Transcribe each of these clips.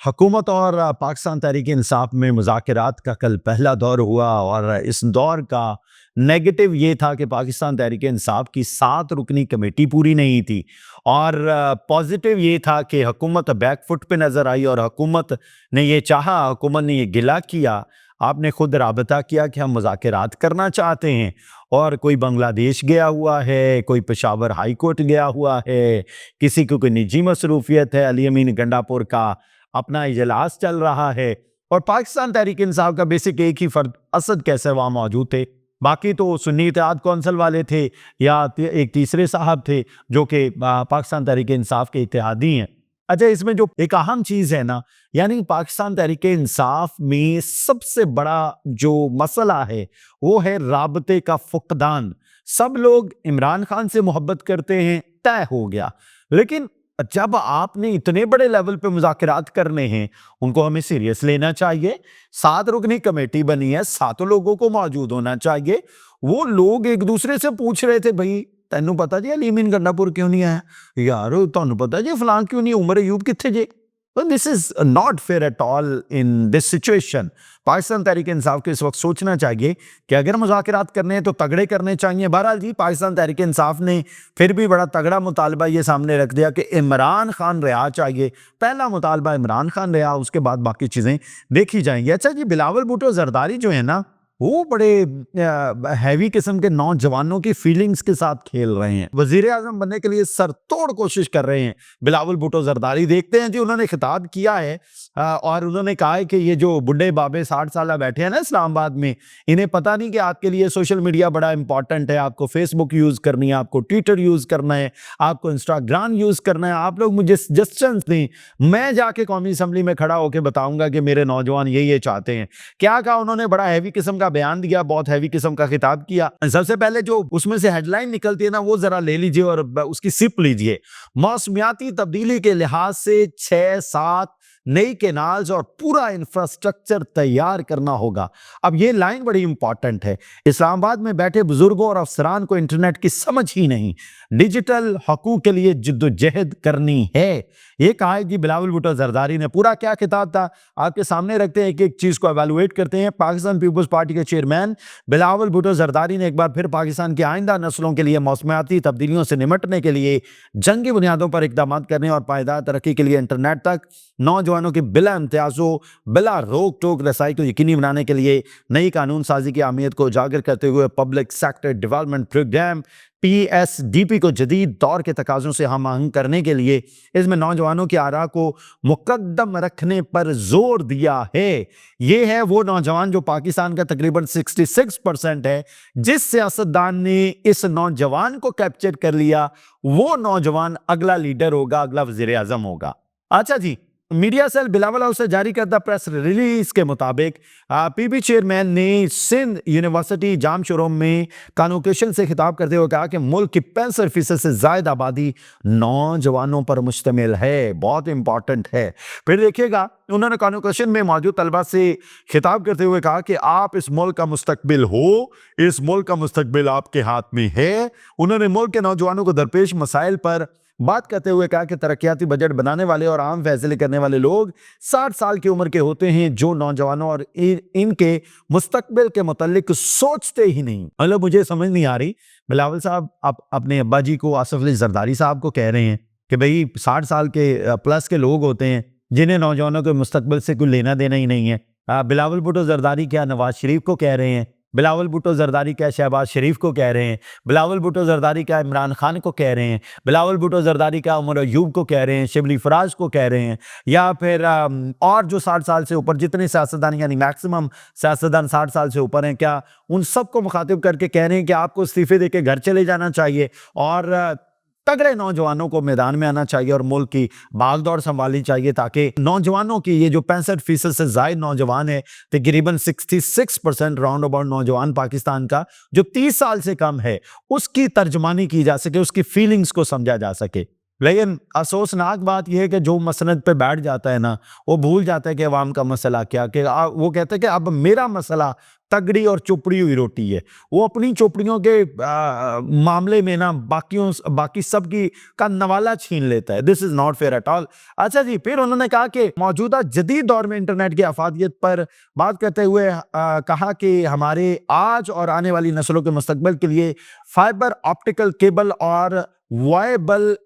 हुकूमत और पाकिस्तान तहरीक-ए-इंसाफ में मुज़ाकरात का कल पहला दौर हुआ और इस दौर का नेगेटिव ये था कि पाकिस्तान तहरीक-ए-इंसाफ की 7 रुकनी कमेटी पूरी नहीं थी और पॉजिटिव ये था कि हुकूमत बैक फुट पे नज़र आई और हुकूमत ने ये चाहा, हुकूमत ने ये गिला किया, आपने खुद राबता किया कि हम मुज़ाकरात करना चाहते हैं और कोई बांग्लादेश गया हुआ है, कोई पेशावर हाई कोर्ट गया हुआ है, किसी को कोई निजी मसरूफियत है, अली अमीन गंडापुर का अपना इजलास चल रहा है और पाकिस्तान तहरीक इंसाफ का बेसिक एक ही फर्द असद कैसर वहाँ मौजूद थे। बाकी तो सुन्नी इत्तेहाद कौंसिल वाले थे या एक तीसरे साहब थे जो कि पाकिस्तान तहरीक इंसाफ के इत्तेहादी हैं। अच्छा, इसमें जो एक अहम चीज़ है ना, यानी पाकिस्तान तहरीक इंसाफ में सबसे बड़ा जो मसला है वो है राबते का फुकदान। सब लोग इमरान खान से मोहब्बत करते हैं, तय हो गया, लेकिन जब आपने इतने बड़े लेवल पे मुज़ाकरात करने हैं, उनको हमें सीरियस लेना चाहिए। 7 रुकनी कमेटी बनी है, 7 लोगों को मौजूद होना चाहिए। वो लोग एक दूसरे से पूछ रहे थे, भाई तेनू पता जी अली अमीन गंडापुर क्यों नहीं आया, यार तुहानू पता जी फलां क्यों नहीं, उमर अयूब कित्थे जे। This is not fair at all in this situation. Pakistan Tehreek Insaf को इस वक्त सोचना चाहिए कि अगर मुज़ाकरात करने हैं तो तगड़े करने चाहिए। बहरहाल जी, पाकिस्तान तहरीक इंसाफ ने फिर भी बड़ा तगड़ा मुतालबा ये सामने रख दिया कि इमरान खान रिहा चाहिए। पहला मुतालबा इमरान खान रिहा, उसके बाद बाकी चीज़ें देखी जाएंगी। अच्छा जी, बिलावल भुट्टो जरदारी जो है ना, वो बड़े हैवी किस्म के नौजवानों की फीलिंग्स के साथ खेल रहे हैं। वजीर आजम बनने के लिए सरतोड़ कोशिश कर रहे हैं बिलावल भुट्टो जरदारी। देखते हैं जी, उन्होंने खिताब किया है और उन्होंने कहा है कि ये जो बुढ़े बाबे 60 साल बैठे हैं ना इस्लामाबाद में, इन्हें पता नहीं कि आपके लिए सोशल मीडिया बड़ा इंपॉर्टेंट है। आपको फेसबुक यूज करनी है, आपको ट्विटर यूज करना है, आपको इंस्टाग्राम यूज करना है। आप लोग मुझे सजेशंस दें, मैं जाके कौमी असम्बली में खड़ा होकर बताऊंगा कि मेरे नौजवान ये चाहते हैं। क्या कहा उन्होंने, बड़ा हैवी किस्म का बयान दिया, बहुत हैवी किस्म का खिताब किया। सबसे पहले जो उसमें से हेडलाइन निकलती है ना, वो जरा ले लीजिए और उसकी सिप लीजिए। मौसमियाती तब्दीली के लिहाज से 6-7 नई केनाल्स और पूरा इंफ्रास्ट्रक्चर तैयार करना होगा। अब ये लाइन बड़ी इंपॉर्टेंट है। इस्लामाबाद में बैठे बुजुर्गों और अफसरान को इंटरनेट की समझ ही नहीं, डिजिटल हकूक के लिए जिद्दोजहद करनी है, ये कहा है जी बिलावल भुट्टो जरदारी ने। पूरा क्या खिताब था आपके सामने रखते हैं, एक एक चीज को एवेलुएट करते हैं। पाकिस्तान पीपल्स पार्टी के चेयरमैन बिलावल भुट्टो जरदारी ने एक बार फिर पाकिस्तान की आइंदा नस्लों के लिए मौसमियाती तब्दीलियों से निमटने के लिए जंगी बुनियादों पर इकदाम करने और पायदार तरक्की के लिए इंटरनेट तक नौजवानों की बिला इम्तियाजों, बिला रोक टोक रसाई को यकीनी बनाने के लिए नई कानून साजी की अहमियत को उजागर करते हुए public sector development programme PSDP को जदीद दौर के तकाज़ों से हम आहंग करने के लिए इसमें नौजवानों की आरा को मुकद्दम रखने पर जोर दिया है। ये है वो नौजवान जो पाकिस्तान का तकरीबन 66% है। जिस सियासतदान ने इस नौजवान को कैप्चर कर लिया, वो नौजवान अगला लीडर होगा, अगला वजीर आजम होगा। अच्छा जी, मीडिया सेल बिलावल हाउस से जारी करदा प्रेस रिलीज के मुताबिक PB चेयरमैन ने सिंध यूनिवर्सिटी जाम शोरूम में कॉन्वोकेशन से खिताब करते हुए कहा कि मुल्क की 65% से ज्यादा आबादी नौजवानों पर मुश्तमिल है। बहुत इंपॉर्टेंट है। फिर देखिएगा, उन्होंने कॉन्वोकेशन में मौजूद तलबा से खिताब करते हुए कहा कि आप इस मुल्क का मुस्तकबिल हो, इस मुल्क का मुस्तकबिल आपके हाथ में है। उन्होंने मुल्क के नौजवानों को दरपेश मसाइल पर बात करते हुए कहा कि तरक्याती बजट बनाने वाले और आम फैसले करने वाले लोग 60 साल की उम्र के होते हैं, जो नौजवानों और इनके मुस्तकबिल के मुतालिक सोचते ही नहीं। मतलब मुझे समझ नहीं आ रही, बिलावल साहब आप अपने अब्बा जी को, आसिफ अली जरदारी साहब को कह रहे हैं कि भाई 60 साल के प्लस के लोग होते हैं जिन्हें नौजवानों के मुस्तकबिल से कोई लेना देना ही नहीं है। बिलावल भुट्टो जरदारी क्या नवाज शरीफ को कह रहे हैं, बिलावल भुट्टो जरदारी क्या शहबाज शरीफ को कह रहे हैं, बिलावल भुट्टो जरदारी क्या इमरान खान को कह रहे हैं, बिलावल भुट्टो जरदारी क्या उमर अयूब को कह रहे हैं, शिबली फराज को कह रहे हैं, या फिर और जो 60 साल से ऊपर जितने सियासतदान, यानी मैक्सिमम सियासतदान 60 साल से ऊपर हैं, क्या उन सबको मुखातिब करके कह रहे हैं कि आपको इस्तीफे देके घर चले जाना चाहिए और तगड़े नौजवानों को मैदान में आना चाहिए और मुल्क की भागदौड़ संभालनी चाहिए, ताकि नौजवानों की ये जो 65% से ज्यादा नौजवान है, तकरीबन 66% राउंड अबाउट नौजवान पाकिस्तान का जो 30 साल से कम है, उसकी तर्जमानी की जा सके, उसकी फीलिंग्स को समझा जा सके। लेकिन अफ़सोसनाक बात ये है कि जो मसनद पे बैठ जाता है ना, वो भूल जाता है कि अवाम का मसला क्या, कि वो कहता है कि अब मेरा मसला तगड़ी और चुपड़ी हुई रोटी है। वो अपनी चोपड़ियों के मामले में ना बाकी सब की का नवाला छीन लेता है। This is not fair at all. अच्छा जी, फिर उन्होंने कहा कि मौजूदा जदीद दौर में इंटरनेट की अफादियत पर बात करते हुए कहा कि हमारे आज और आने वाली नस्लों के मुस्तकबिल के लिए फाइबर ऑप्टिकल केबल और वायबल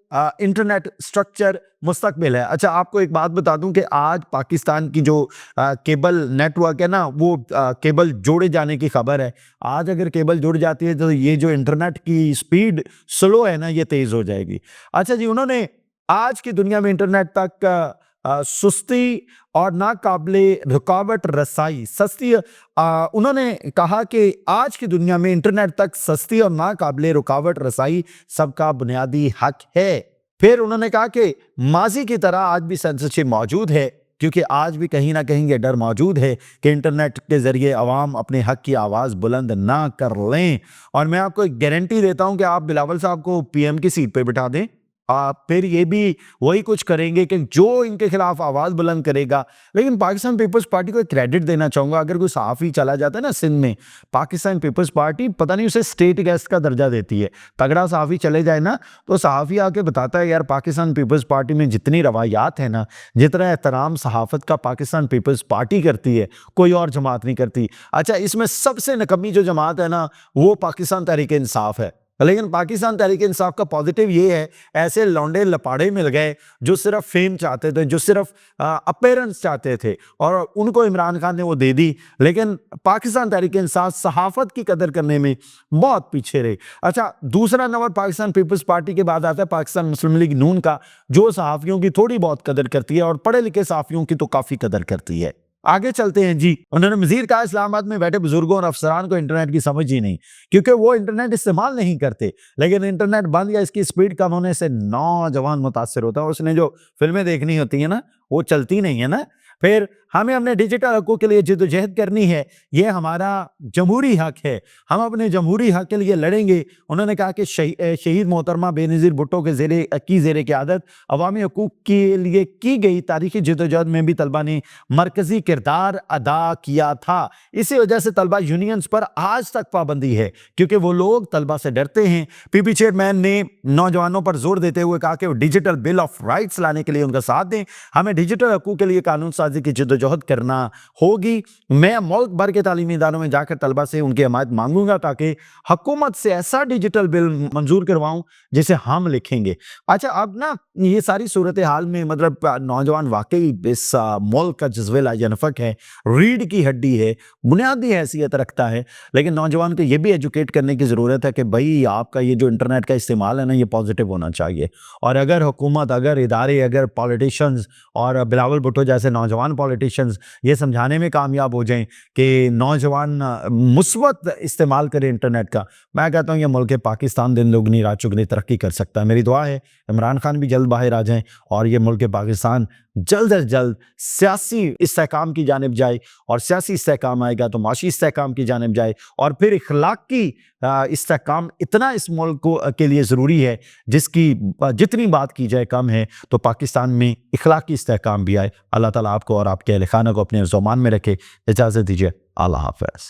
इंटरनेट स्ट्रक्चर मुस्तकबिल है। अच्छा, आपको एक बात बता दूं कि आज पाकिस्तान की जो केबल नेटवर्क है ना, वो केबल जोड़े जाने की खबर है। आज अगर केबल जुड़ जाती है तो ये जो इंटरनेट की स्पीड स्लो है ना, ये तेज हो जाएगी। अच्छा जी, उन्होंने आज की दुनिया में इंटरनेट तक सुस्ती और नाकाबिले रुकावट रसाई सस्ती उन्होंने कहा कि आज की दुनिया में इंटरनेट तक सस्ती और नाकाबिले रुकावट रसाई सबका बुनियादी हक है। फिर उन्होंने कहा कि माजी की तरह आज भी सेंसरशिप मौजूद है, क्योंकि आज भी कहीं ना कहीं ये डर मौजूद है कि इंटरनेट के जरिए अवाम अपने हक की आवाज़ बुलंद ना कर लें। और मैं आपको एक गारंटी देता हूं कि आप बिलावल साहब को पीएम की सीट पे बिठा दें, आप फिर ये भी वही कुछ करेंगे कि जो इनके खिलाफ आवाज बुलंद करेगा। लेकिन पाकिस्तान पीपल्स पार्टी को एक क्रेडिट देना चाहूंगा, अगर कोई सहाफ़ी चला जाता है ना सिंध में, पाकिस्तान पीपल्स पार्टी पता नहीं उसे स्टेट गेस्ट का दर्जा देती है। तगड़ा सहाफ़ी चले जाए ना तो सहाफ़ी आके बताता है, यार पाकिस्तान पीपल्स पार्टी में जितनी रवायात है ना, जितना एहतराम सहाफ़त का पाकिस्तान पीपल्स पार्टी करती है, कोई और जमात नहीं करती। अच्छा, इसमें सबसे नकम्मी जो जमात है ना, वो पाकिस्तान तहरीक इंसाफ है। लेकिन पाकिस्तान तहरीक इंसाफ का पॉजिटिव ये है, ऐसे लौंडे लपाड़े मिल गए जो सिर्फ फेम चाहते थे, जो सिर्फ अपीयरेंस चाहते थे, और उनको इमरान खान ने वो दे दी। लेकिन पाकिस्तान तहरीक इंसाफ सहाफत की कदर करने में बहुत पीछे रहे। अच्छा, दूसरा नंबर पाकिस्तान पीपल्स पार्टी के बाद आता है पाकिस्तान मुस्लिम लीग नून का, जो सहाफ़ियों की थोड़ी बहुत कदर करती है और पढ़े लिखे सहाफ़ियों की तो काफ़ी कदर करती है। आगे चलते हैं जी। उन्होंने मजीद कहा, इस्लामाबाद में बैठे बुजुर्गों और अफसरान को इंटरनेट की समझ ही नहीं, क्योंकि वो इंटरनेट इस्तेमाल नहीं करते। लेकिन इंटरनेट बंद या इसकी स्पीड कम होने से नौजवान मुतासर होता है, और उसने जो फिल्में देखनी होती है ना, वो चलती नहीं है ना। फिर हमें अपने डिजिटल हकों के लिए जिद्दोजहद करनी है, ये हमारा जमहूरी हक है, हम अपने जमहूरी हक के लिए लड़ेंगे। उन्होंने कहा कि शहीद मोहतरमा बेनज़ीर भुट्टो के ज़ेरे क़यादत अवामी हकूक़ के लिए की गई तारीख़ी जिद्दोजहद में भी तलबा ने मरकज़ी किरदार अदा किया था। इसी वजह से तलबा यूनियंस पर आज तक पाबंदी है, क्योंकि वो लोग तलबा से डरते हैं। पीपी चेयरमैन ने नौजवानों पर जोर देते हुए कहा कि वो डिजिटल बिल ऑफ राइट्स लाने के लिए उनका साथ दें। हमें डिजिटल हकूक़ के लिए कानून साजी की जिद्दोजहद करना होगी। मैं मुल्क भर के तालीमी इदारों में जाकर तलबा से उनकी हमायत मांगूंगा, ताकि हुकूमत से ऐसा डिजिटल बिल मंजूर करवाऊं जिसे हम लिखेंगे। अच्छा, अब ना ये सारी सूरत हाल में मतलब नौजवान वाकई इस मुल्क का जज्बे लाजनफक है, रीढ़ की हड्डी है, बुनियादी हैसियत रखता है। लेकिन नौजवान को ये भी एजुकेट करने की ज़रूरत है कि भाई आपका ये जो इंटरनेट का इस्तेमाल है ना, ये पॉजिटिव होना चाहिए। और अगर हुकूमत, अगर इदारे, अगर पॉलिटिशियंस और बिलावल भुट्टो जैसे नौजवान पॉलिटिशियंस ये समझाने में कामयाब हो जाएं कि नौजवान मुस्बत इस्तेमाल करें इंटरनेट का, मैं कहता हूँ ये मुल्क पाकिस्तान दिन दुगनी रात चुगनी तरक्की कर सकता है। मेरी दुआ है इमरान खान भी जल्द बाहर आ जाएं और ये मुल्क पाकिस्तान जल्द अज जल्द सियासी इस्तेहकाम की जानिब जाए, और सियासी इस्तेहकाम आएगा तो माशी इस्तेहकाम की जानिब जाए, और फिर इखलाकी इस्तेहकाम इतना इस मुल्क को के लिए ज़रूरी है जिसकी जितनी बात की जाए कम है। तो पाकिस्तान में इखलाकी इस्तेहकाम भी आए। अल्लाह ताला आपको और आपके अहल खाना को अपने ज़ुबान में रखे। इजाज़त दीजिए, अल्लाह हाफ़िज़।